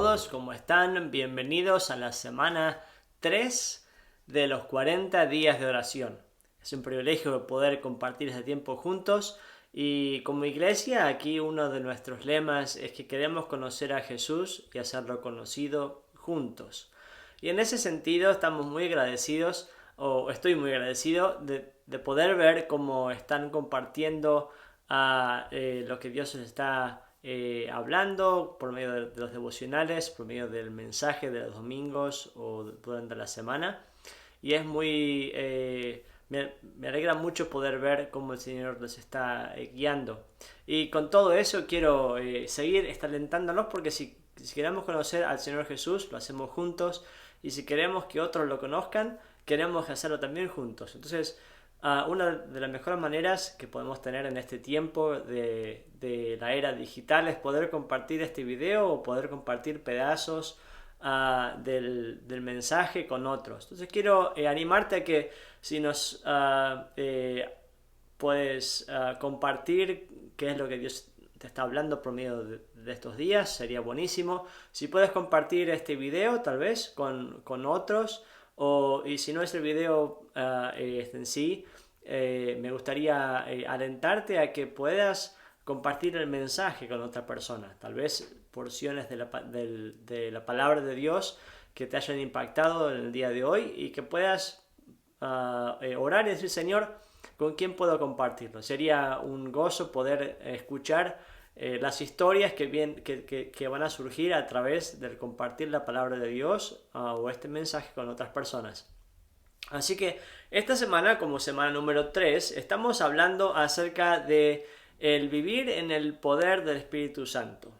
todos, ¿cómo están? Bienvenidos a la semana 3 de los 40 días de oración. Es un privilegio poder compartir este tiempo juntos y como iglesia aquí uno de nuestros lemas es que queremos conocer a Jesús y hacerlo conocido juntos. Y en ese sentido estamos muy agradecidos, o estoy muy agradecido de poder ver cómo están compartiendo lo que Dios les está hablando por medio de los devocionales, por medio del mensaje de los domingos o durante la semana. Y es muy... me alegra mucho poder ver cómo el Señor les está guiando. Y con todo eso quiero seguir alentándonos porque si queremos conocer al Señor Jesús, lo hacemos juntos. Y si queremos que otros lo conozcan, queremos hacerlo también juntos. Entonces, una de las mejores maneras que podemos tener en este tiempo de la era digital es poder compartir este video o poder compartir pedazos del mensaje con otros. Entonces quiero animarte a que si nos puedes compartir qué es lo que Dios te está hablando por medio de estos días, sería buenísimo. Si puedes compartir este video tal vez con otros, y si no es el video en sí, me gustaría alentarte a que puedas compartir el mensaje con otra persona, tal vez porciones de la palabra de Dios que te hayan impactado en el día de hoy y que puedas orar y decir: Señor, ¿con quién puedo compartirlo? Sería un gozo poder escuchar las historias que van a surgir a través del compartir la palabra de Dios o este mensaje con otras personas. Así que esta semana, como semana número 3, estamos hablando acerca de el vivir en el poder del Espíritu Santo.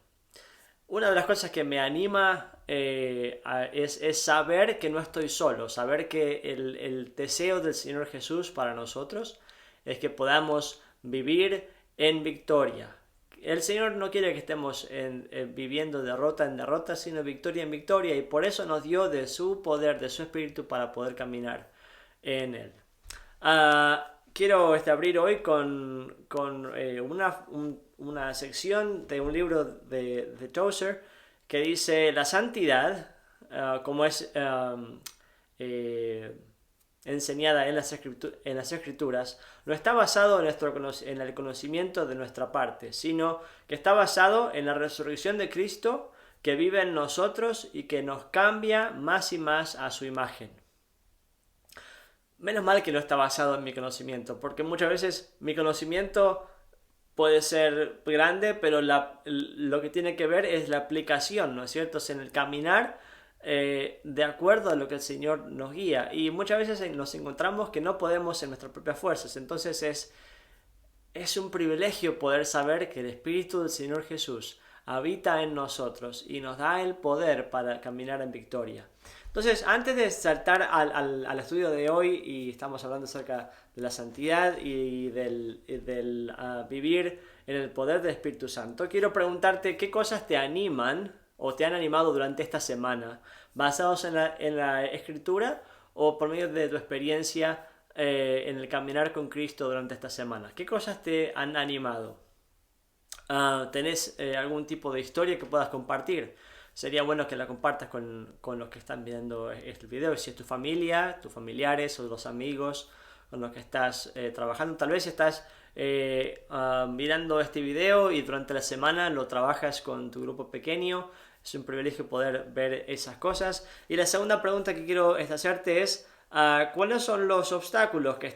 Una de las cosas que me anima es saber que no estoy solo, saber que el deseo del Señor Jesús para nosotros es que podamos vivir en victoria. El Señor no quiere que estemos viviendo derrota en derrota, sino victoria en victoria, y por eso nos dio de su poder, de su Espíritu, para poder caminar en Él. Quiero abrir hoy con una sección de un libro de Tozer que dice: la santidad, como es enseñada en las Escrituras, no está basado en el conocimiento de nuestra parte, sino que está basado en la resurrección de Cristo que vive en nosotros y que nos cambia más y más a su imagen. Menos mal que no está basado en mi conocimiento, porque muchas veces mi conocimiento puede ser grande, pero lo que tiene que ver es la aplicación, ¿no es cierto? Es en el caminar de acuerdo a lo que el Señor nos guía. Y muchas veces nos encontramos que no podemos en nuestras propias fuerzas. Entonces es un privilegio poder saber que el Espíritu del Señor Jesús habita en nosotros y nos da el poder para caminar en victoria. Entonces, antes de saltar al estudio de hoy, y estamos hablando acerca de la santidad y del vivir en el poder del Espíritu Santo, quiero preguntarte qué cosas te animan o te han animado durante esta semana, basados en la Escritura o por medio de tu experiencia en el caminar con Cristo durante esta semana. ¿Qué cosas te han animado? ¿Tenés algún tipo de historia que puedas compartir? Sería bueno que la compartas con los que están viendo este video. Si es tu familia, tus familiares o los amigos con los que estás trabajando. Tal vez estás mirando este video y durante la semana lo trabajas con tu grupo pequeño. Es un privilegio poder ver esas cosas. Y la segunda pregunta que quiero hacerte es: ¿cuáles son los obstáculos que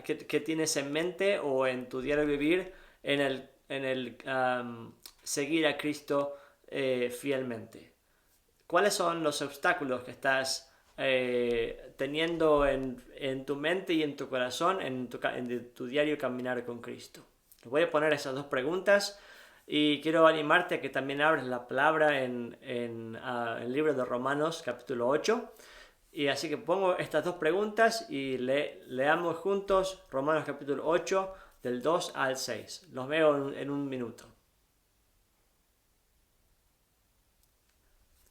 que tienes en mente o en tu diario vivir en el seguir a Cristo fielmente? ¿Cuáles son los obstáculos que estás teniendo en tu mente y en tu corazón en tu diario caminar con Cristo? Te voy a poner esas dos preguntas y quiero animarte a que también abras la palabra en el libro de Romanos capítulo 8. Y así que pongo estas dos preguntas y leamos juntos Romanos capítulo 8 del 2 al 6. Los veo en un minuto.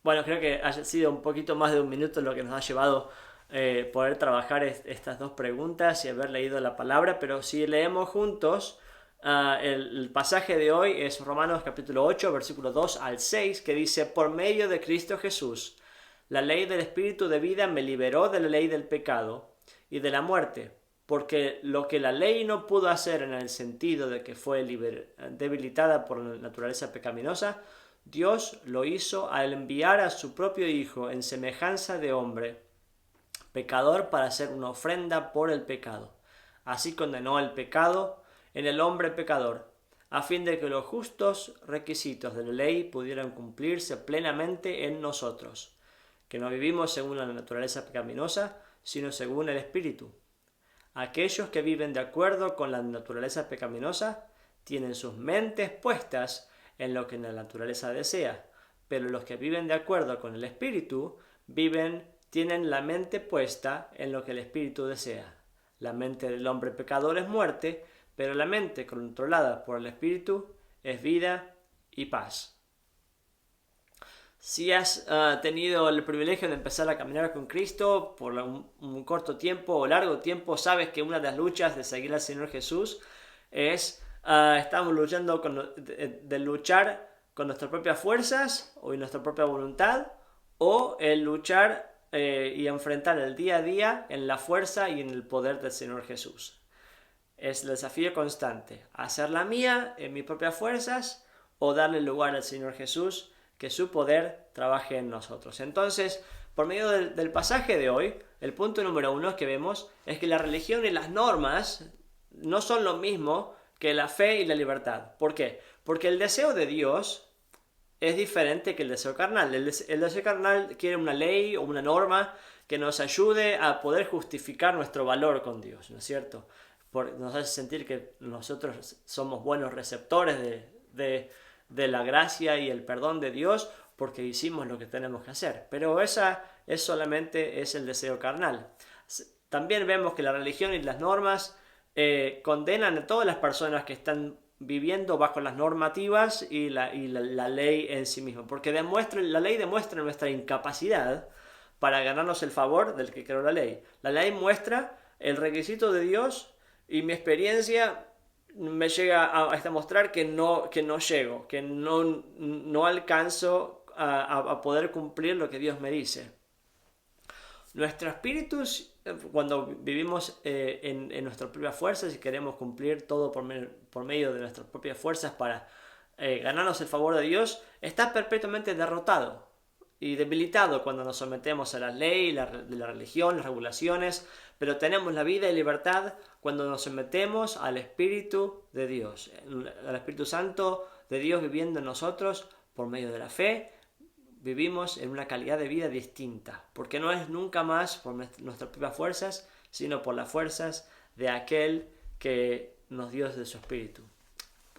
Bueno, creo que ha sido un poquito más de un minuto lo que nos ha llevado poder trabajar estas dos preguntas y haber leído la palabra, pero si leemos juntos el pasaje de hoy es Romanos capítulo 8, versículo 2 al 6, que dice: por medio de Cristo Jesús, la ley del Espíritu de vida me liberó de la ley del pecado y de la muerte, porque lo que la ley no pudo hacer en el sentido de que fue debilitada por la naturaleza pecaminosa, Dios lo hizo al enviar a su propio Hijo en semejanza de hombre, pecador, para hacer una ofrenda por el pecado. Así condenó el pecado en el hombre pecador, a fin de que los justos requisitos de la ley pudieran cumplirse plenamente en nosotros, que no vivimos según la naturaleza pecaminosa, sino según el Espíritu. Aquellos que viven de acuerdo con la naturaleza pecaminosa tienen sus mentes puestas en lo que la naturaleza desea, pero los que viven de acuerdo con el Espíritu tienen la mente puesta en lo que el Espíritu desea. La mente del hombre pecador es muerte, pero la mente controlada por el Espíritu es vida y paz. Si has tenido el privilegio de empezar a caminar con Cristo por un corto tiempo o largo tiempo, sabes que una de las luchas de seguir al Señor Jesús estamos luchando de luchar con nuestras propias fuerzas o nuestra propia voluntad, o el luchar y enfrentar el día a día en la fuerza y en el poder del Señor Jesús. Es el desafío constante: hacer la mía en mis propias fuerzas o darle lugar al Señor Jesús, que su poder trabaje en nosotros. Entonces, por medio del pasaje de hoy, el punto número 1 que vemos es que la religión y las normas no son lo mismo que la fe y la libertad. ¿Por qué? Porque el deseo de Dios es diferente que el deseo carnal. El deseo carnal quiere una ley o una norma que nos ayude a poder justificar nuestro valor con Dios, ¿no es cierto? Nos hace sentir que nosotros somos buenos receptores de la gracia y el perdón de Dios porque hicimos lo que tenemos que hacer. Pero esa solamente es el deseo carnal. También vemos que la religión y las normas condenan a todas las personas que están viviendo bajo las normativas y la ley en sí misma, porque la ley demuestra nuestra incapacidad para ganarnos el favor del que creó la ley. La ley muestra el requisito de Dios y mi experiencia me llega a demostrar que no llego, que no alcanzo a poder cumplir lo que Dios me dice. Nuestro espíritu, cuando vivimos en nuestras propias fuerzas y queremos cumplir todo por medio de nuestras propias fuerzas para ganarnos el favor de Dios, está perpetuamente derrotado y debilitado cuando nos sometemos a la ley, de la religión, las regulaciones, pero tenemos la vida y libertad cuando nos sometemos al Espíritu de Dios, al Espíritu Santo de Dios viviendo en nosotros por medio de la fe. Vivimos en una calidad de vida distinta, porque no es nunca más por nuestras propias fuerzas, sino por las fuerzas de aquel que nos dio de su Espíritu.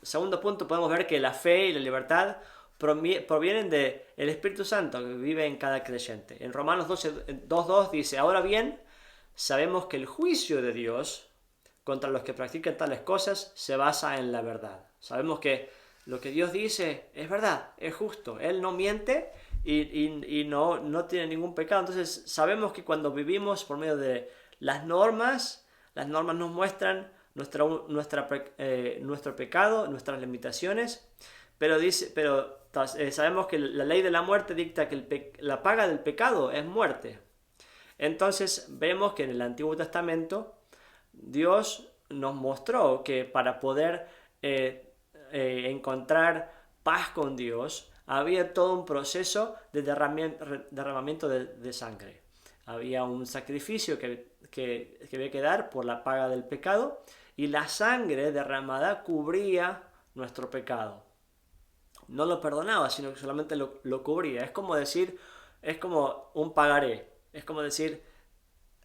Segundo punto, podemos ver que la fe y la libertad provienen del Espíritu Santo que vive en cada creyente. En Romanos 2.2 dice: ahora bien, sabemos que el juicio de Dios contra los que practican tales cosas se basa en la verdad. Sabemos que lo que Dios dice es verdad, es justo. Él no miente y no tiene ningún pecado. Entonces sabemos que cuando vivimos por medio de las normas nos muestran nuestro pecado, nuestras limitaciones, pero sabemos que la ley de la muerte dicta que la paga del pecado es muerte. Entonces vemos que en el Antiguo Testamento Dios nos mostró que para poder encontrar paz con Dios había todo un proceso de derramamiento de sangre. Había un sacrificio que había que dar por la paga del pecado, y la sangre derramada cubría nuestro pecado. No lo perdonaba, sino que solamente lo cubría. Es como un pagaré. Es como decir,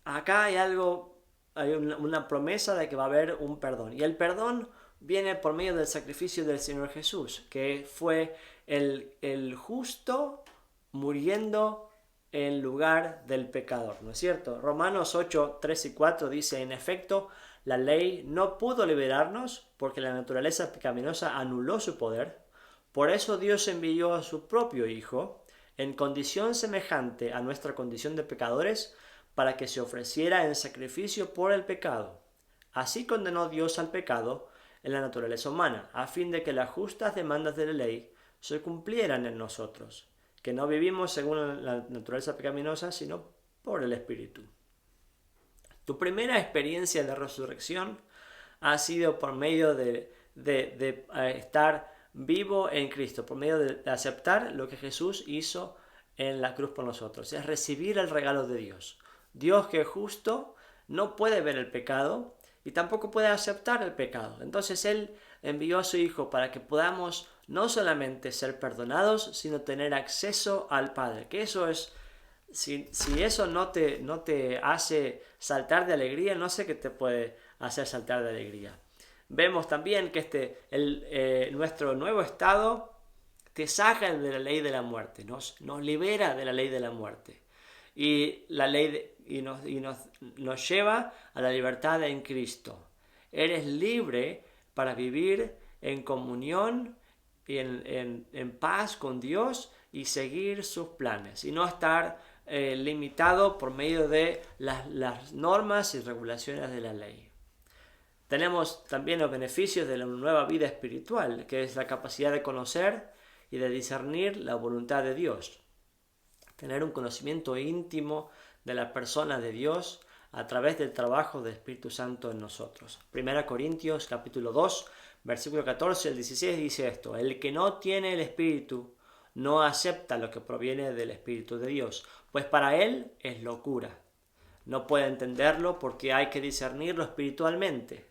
acá hay una promesa de que va a haber un perdón. Y el perdón viene por medio del sacrificio del Señor Jesús, que fue el justo muriendo en lugar del pecador, ¿no es cierto? Romanos 8, 3 y 4 dice: en efecto, la ley no pudo liberarnos porque la naturaleza pecaminosa anuló su poder. Por eso Dios envió a su propio Hijo, en condición semejante a nuestra condición de pecadores, para que se ofreciera en sacrificio por el pecado. Así condenó Dios al pecado en la naturaleza humana, a fin de que las justas demandas de la ley se cumplieran en nosotros, que no vivimos según la naturaleza pecaminosa, sino por el Espíritu. Tu primera experiencia de resurrección ha sido por medio de estar vivo en Cristo, por medio de aceptar lo que Jesús hizo en la cruz por nosotros. Es recibir el regalo de Dios. Dios, que es justo, no puede ver el pecado y tampoco puede aceptar el pecado. Entonces Él envió a su Hijo para que podamos no solamente ser perdonados, sino tener acceso al Padre. Que eso es, si eso no te hace saltar de alegría, no sé qué te puede hacer saltar de alegría. Vemos también que nuestro nuevo estado te saca de la ley de la muerte, nos libera de la ley de la muerte. Y la ley nos lleva a la libertad en Cristo. Eres libre para vivir en comunión y en paz con Dios y seguir sus planes y no estar limitado por medio de las normas y regulaciones de la ley. Tenemos también los beneficios de la nueva vida espiritual, que es la capacidad de conocer y de discernir la voluntad de Dios. Tener un conocimiento íntimo de la persona de Dios a través del trabajo del Espíritu Santo en nosotros. 1 Corintios capítulo 2, versículo 14 al 16 dice esto: el que no tiene el Espíritu no acepta lo que proviene del Espíritu de Dios, pues para él es locura. No puede entenderlo porque hay que discernirlo espiritualmente.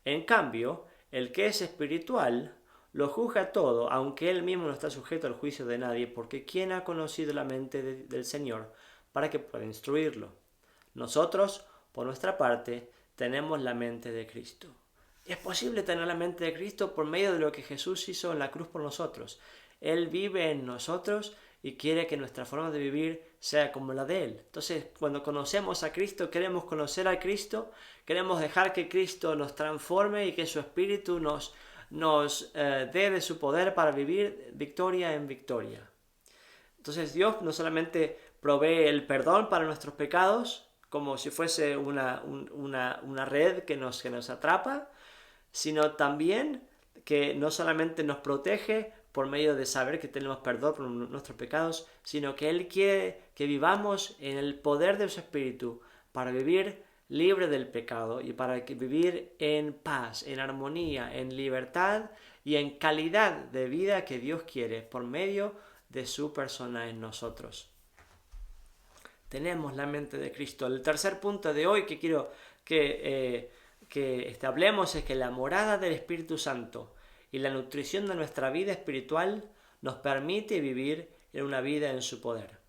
En cambio, el que es espiritual lo juzga todo, aunque él mismo no está sujeto al juicio de nadie, porque ¿quién ha conocido la mente del Señor para que pueda instruirlo? Nosotros, por nuestra parte, tenemos la mente de Cristo. Es posible tener la mente de Cristo por medio de lo que Jesús hizo en la cruz por nosotros. Él vive en nosotros y quiere que nuestra forma de vivir sea como la de Él. Entonces, cuando conocemos a Cristo, queremos conocer a Cristo, queremos dejar que Cristo nos transforme y que su Espíritu nos dé de su poder para vivir victoria en victoria. Entonces, Dios no solamente provee el perdón para nuestros pecados, como si fuese una red que nos atrapa, sino también que no solamente nos protege por medio de saber que tenemos perdón por nuestros pecados, sino que Él quiere que vivamos en el poder de su Espíritu para vivir libre del pecado y para vivir en paz, en armonía, en libertad y en calidad de vida que Dios quiere por medio de su persona en nosotros. Tenemos la mente de Cristo. El tercer punto de hoy que quiero que hablemos es que la morada del Espíritu Santo y la nutrición de nuestra vida espiritual nos permite vivir en una vida en su poder.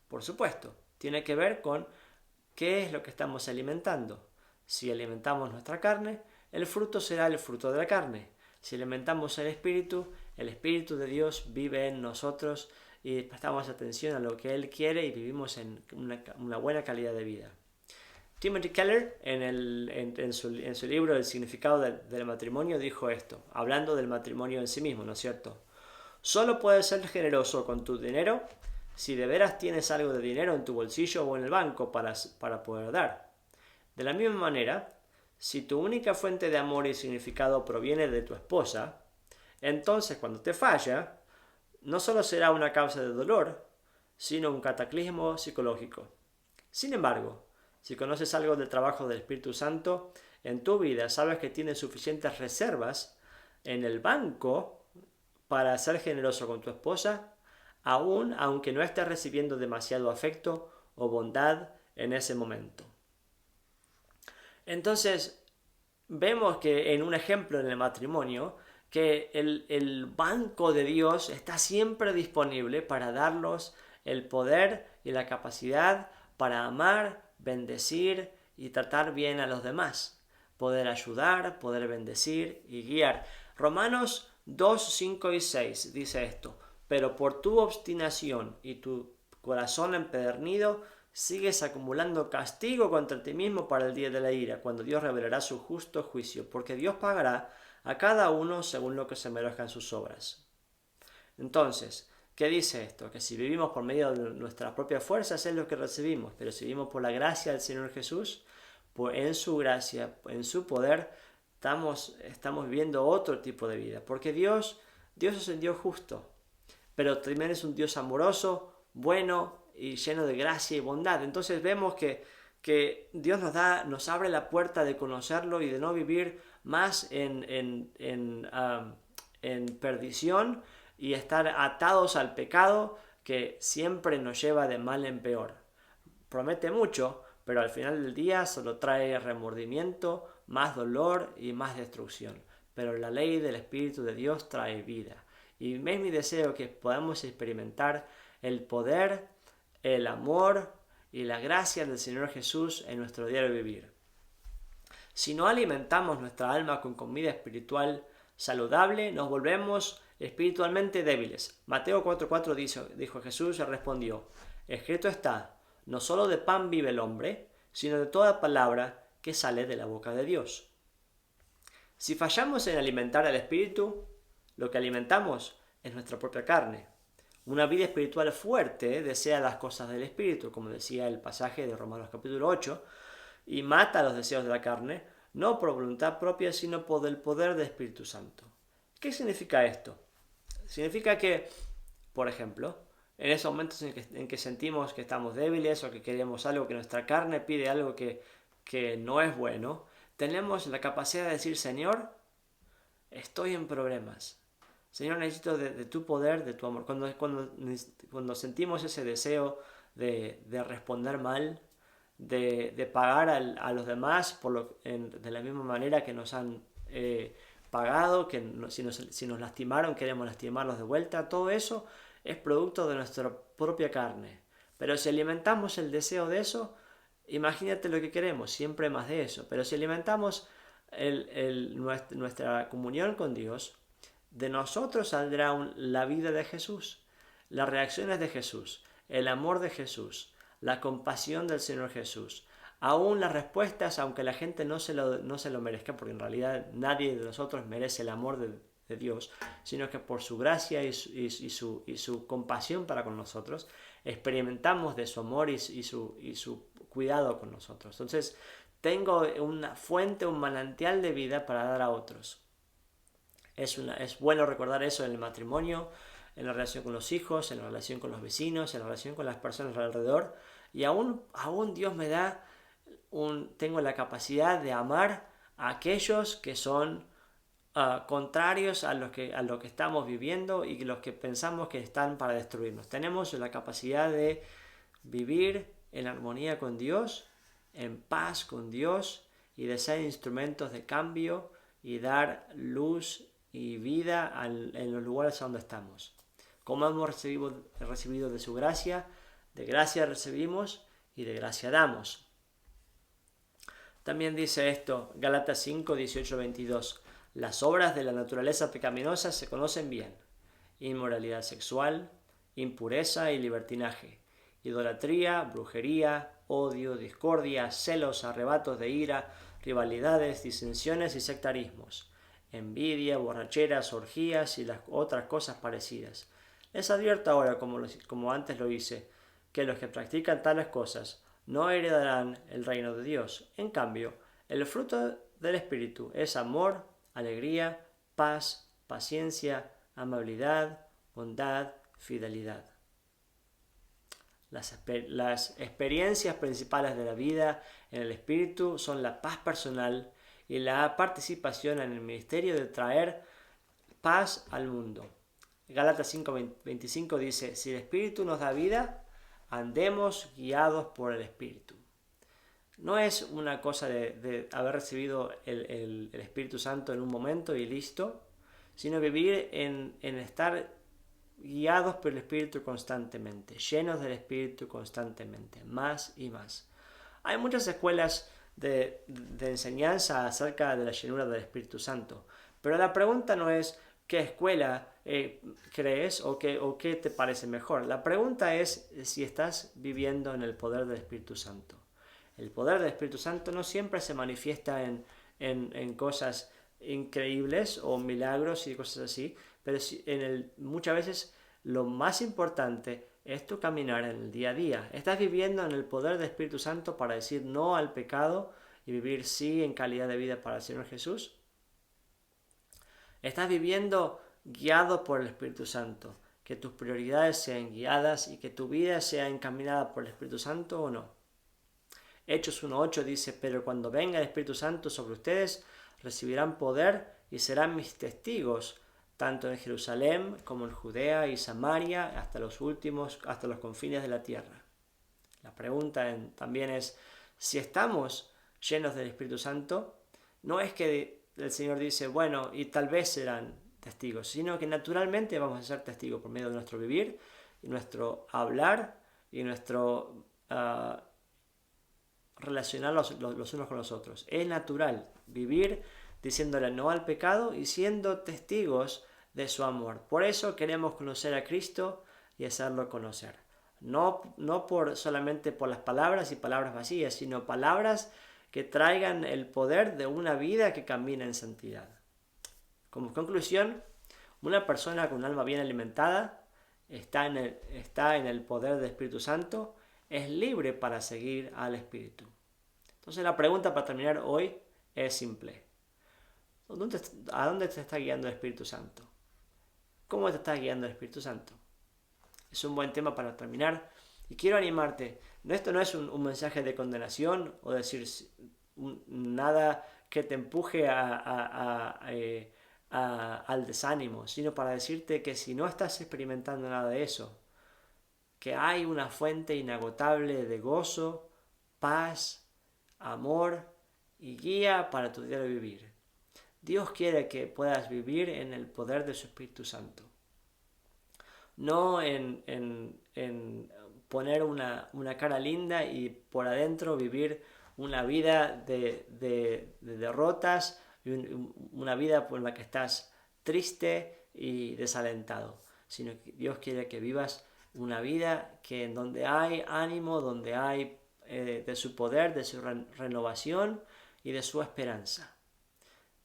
Por supuesto, tiene que ver con qué es lo que estamos alimentando. Si alimentamos nuestra carne, el fruto será el fruto de la carne. Si alimentamos el Espíritu de Dios vive en nosotros y prestamos atención a lo que Él quiere y vivimos en una buena calidad de vida. Timothy Keller, en su libro El significado del matrimonio, dijo esto, hablando del matrimonio en sí mismo, ¿no es cierto? Solo puedes ser generoso con tu dinero si de veras tienes algo de dinero en tu bolsillo o en el banco para poder dar. De la misma manera, si tu única fuente de amor y significado proviene de tu esposa, entonces cuando te falla, no solo será una causa de dolor, sino un cataclismo psicológico. Sin embargo, si conoces algo del trabajo del Espíritu Santo en tu vida, sabes que tienes suficientes reservas en el banco para ser generoso con tu esposa, aunque no estés recibiendo demasiado afecto o bondad en ese momento. Entonces, vemos que en un ejemplo en el matrimonio, que el banco de Dios está siempre disponible para darnos el poder y la capacidad para amar, bendecir y tratar bien a los demás, poder ayudar, poder bendecir y guiar. Romanos 2, 5 y 6 dice esto: pero por tu obstinación y tu corazón empedernido sigues acumulando castigo contra ti mismo para el día de la ira, cuando Dios revelará su justo juicio, porque Dios pagará a cada uno según lo que se merezcan sus obras. Entonces, ¿qué dice esto? Que si vivimos por medio de nuestras propias fuerzas es lo que recibimos, pero si vivimos por la gracia del Señor Jesús, en su gracia, en su poder, estamos viviendo otro tipo de vida, porque Dios es un Dios justo, pero también es un Dios amoroso, bueno y lleno de gracia y bondad. Entonces vemos que Dios nos abre la puerta de conocerlo y de no vivir más en perdición y estar atados al pecado que siempre nos lleva de mal en peor. Promete mucho, pero al final del día solo trae remordimiento, más dolor y más destrucción. Pero la ley del Espíritu de Dios trae vida. Y es mi deseo que podamos experimentar el poder, el amor y la gracia del Señor Jesús en nuestro diario vivir. Si no alimentamos nuestra alma con comida espiritual saludable, nos volvemos espiritualmente débiles. Mateo 4:4 dijo Jesús y respondió: escrito está, no solo de pan vive el hombre, sino de toda palabra que sale de la boca de Dios. Si fallamos en alimentar al espíritu, lo que alimentamos es nuestra propia carne. Una vida espiritual fuerte desea las cosas del espíritu, como decía el pasaje de Romanos capítulo 8, y mata los deseos de la carne, no por voluntad propia, sino por el poder del Espíritu Santo. ¿Qué significa esto? Significa que, por ejemplo, en esos momentos en que sentimos que estamos débiles o que queremos algo, que nuestra carne pide algo que no es bueno, tenemos la capacidad de decir: Señor, estoy en problemas. Señor, necesito de tu poder, de tu amor. Cuando sentimos ese deseo de responder mal, de pagar a los demás de la misma manera que nos han pagado, que si nos lastimaron queremos lastimarlos de vuelta, todo eso es producto de nuestra propia carne. Pero si alimentamos el deseo de eso, imagínate lo que queremos, siempre más de eso. Pero si alimentamos nuestra comunión con Dios, de nosotros saldrá la vida de Jesús, las reacciones de Jesús, el amor de Jesús, la compasión del Señor Jesús. Aún las respuestas, aunque la gente no se lo merezca, porque en realidad nadie de nosotros merece el amor de Dios, sino que por su gracia y su compasión para con nosotros, experimentamos de su amor y su cuidado con nosotros. Entonces, tengo una fuente, un manantial de vida para dar a otros. Es bueno recordar eso en el matrimonio, en la relación con los hijos, en la relación con los vecinos, en la relación con las personas alrededor. Y aún Dios me da tengo la capacidad de amar a aquellos que son contrarios a lo que estamos viviendo y los que pensamos que están para destruirnos. Tenemos la capacidad de vivir en armonía con Dios, en paz con Dios, y de ser instrumentos de cambio y dar luz y vida en los lugares donde estamos. Como hemos recibido de su gracia, de gracia recibimos y de gracia damos. También dice esto, Gálatas 5, 18, 22. Las obras de la naturaleza pecaminosa se conocen bien: inmoralidad sexual, impureza y libertinaje, idolatría, brujería, odio, discordia, celos, arrebatos de ira, rivalidades, disensiones y sectarismos, envidia, borracheras, orgías y las otras cosas parecidas. Les advierto ahora, como antes lo hice, que los que practican tales cosas no heredarán el reino de Dios. En cambio, el fruto del Espíritu es amor, alegría, paz, paciencia, amabilidad, bondad, fidelidad. Las experiencias principales de la vida en el Espíritu son la paz personal y la participación en el ministerio de traer paz al mundo. Gálatas 5:25 dice: si el Espíritu nos da vida, andemos guiados por el Espíritu. No es una cosa de haber recibido el Espíritu Santo en un momento y listo, sino vivir en estar guiados por el Espíritu constantemente, llenos del Espíritu constantemente, más y más. Hay muchas escuelas de enseñanza acerca de la llenura del Espíritu Santo, pero la pregunta no es qué escuela crees o qué te parece mejor. La pregunta es si estás viviendo en el poder del Espíritu Santo. El poder del Espíritu Santo no siempre se manifiesta en cosas increíbles o milagros y cosas así, pero muchas veces lo más importante es tu caminar en el día a día. ¿Estás viviendo en el poder del Espíritu Santo para decir no al pecado y vivir sí en calidad de vida para el Señor Jesús? ¿Estás viviendo guiado por el Espíritu Santo? ¿Que tus prioridades sean guiadas y que tu vida sea encaminada por el Espíritu Santo o no? Hechos 1.8 dice, pero cuando venga el Espíritu Santo sobre ustedes, recibirán poder y serán mis testigos, tanto en Jerusalén como en Judea y Samaria, hasta los confines de la tierra. La pregunta también es, si estamos llenos del Espíritu Santo, no es que el Señor dice, bueno, y tal vez serán testigos, sino que naturalmente vamos a ser testigos por medio de nuestro vivir, y nuestro hablar y nuestro relacionar los unos con los otros. Es natural vivir diciéndole no al pecado y siendo testigos de su amor. Por eso queremos conocer a Cristo y hacerlo conocer. No solamente por las palabras y palabras vacías, sino palabras que traigan el poder de una vida que camina en santidad. Como conclusión, una persona con un alma bien alimentada está en el poder del Espíritu Santo, es libre para seguir al Espíritu. Entonces la pregunta para terminar hoy es simple. ¿A dónde te está guiando el Espíritu Santo? ¿Cómo te está guiando el Espíritu Santo? Es un buen tema para terminar. Y quiero animarte. Esto no es un mensaje de condenación o decir nada que te empuje al desánimo, sino para decirte que si no estás experimentando nada de eso, que hay una fuente inagotable de gozo, paz, amor y guía para tu día de vivir. Dios quiere que puedas vivir en el poder de su Espíritu Santo. No en poner una cara linda y por adentro vivir una vida de derrotas, una vida por la que estás triste y desalentado, sino que Dios quiere que vivas una vida en donde hay ánimo, donde hay de su poder, de su renovación y de su esperanza.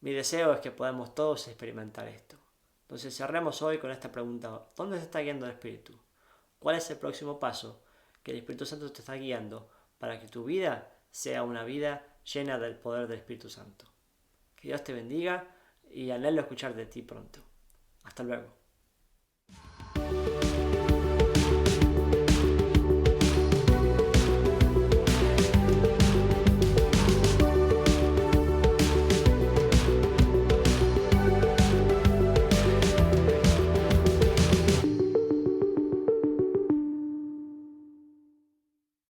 Mi deseo es que podamos todos experimentar esto. Entonces cerremos hoy con esta pregunta. ¿Dónde se está guiando el Espíritu? ¿Cuál es el próximo paso que el Espíritu Santo te está guiando para que tu vida sea una vida llena del poder del Espíritu Santo? Que Dios te bendiga y anhelo escuchar de ti pronto. Hasta luego.